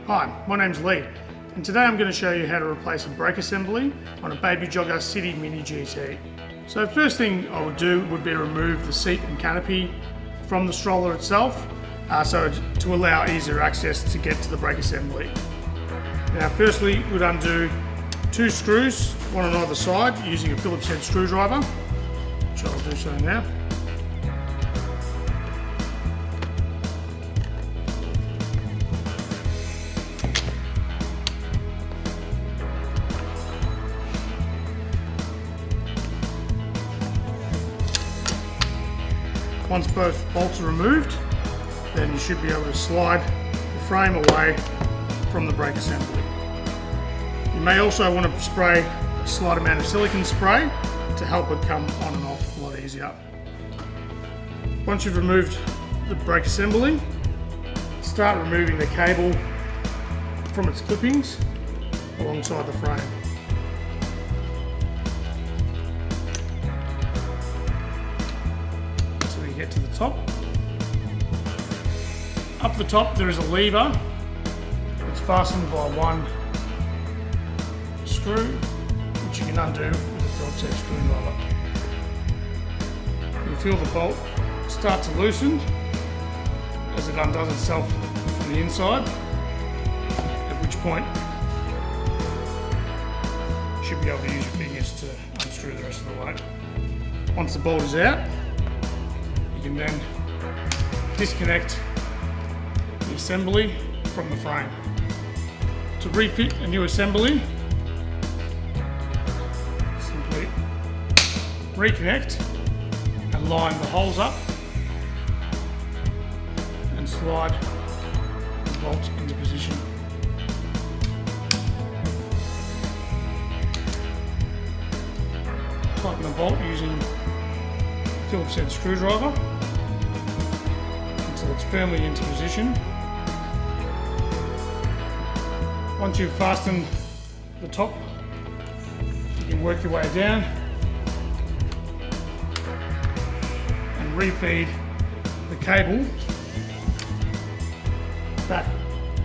Hi, my name's Lee, and today I'm going to show you how to replace a brake assembly on a Baby Jogger City Mini GT. So first thing I would do would be remove the seat and canopy from the stroller itself, to allow easier access to get to the brake assembly. Now firstly, we'd undo 2 screws, one on either side, using a Phillips head screwdriver, which I'll do so now. Once both bolts are removed, then you should be able to slide the frame away from the brake assembly. You may also want to spray a slight amount of silicone spray to help it come on and off a lot easier. Once you've removed the brake assembly, start removing the cable from its clippings alongside the frame. Get to the top. Up the top there is a lever that's fastened by one screw, which you can undo with a Phillips head screwdriver. You'll feel the bolt start to loosen as it undoes itself from the inside, at which point you should be able to use your fingers to unscrew the rest of the way. Once the bolt is out, you can then disconnect the assembly from the frame. To refit a new assembly, simply reconnect and line the holes up and slide the bolt into position. Tighten the bolt using Phillips head screwdriver until it's firmly into position. Once you've fastened the top, you can work your way down and refeed the cable back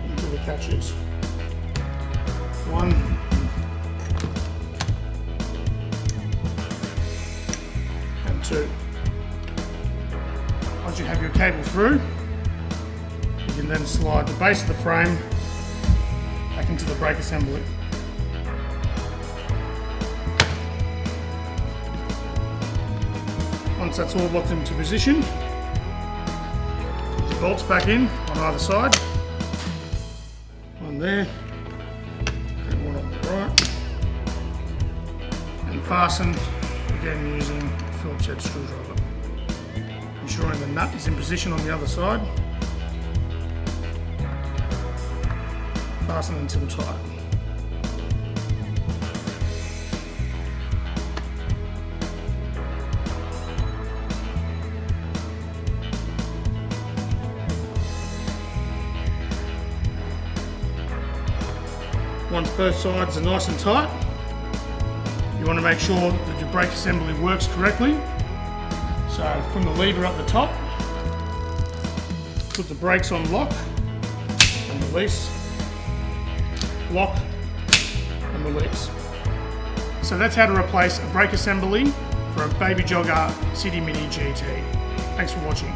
into the catches. 1 and 2. Once you have your cable through, you can then slide the base of the frame back into the brake assembly. Once that's all locked into position, put the bolts back in on either side. One there, and one on the right. And fasten again using a Phillips head screwdriver. Ensuring the nut is in position on the other side. Fasten until tight. Once both sides are nice and tight, you want to make sure that your brake assembly works correctly. So from the lever up the top, put the brakes on lock and release, lock and release. So that's how to replace a brake assembly for a Baby Jogger City Mini GT. Thanks for watching.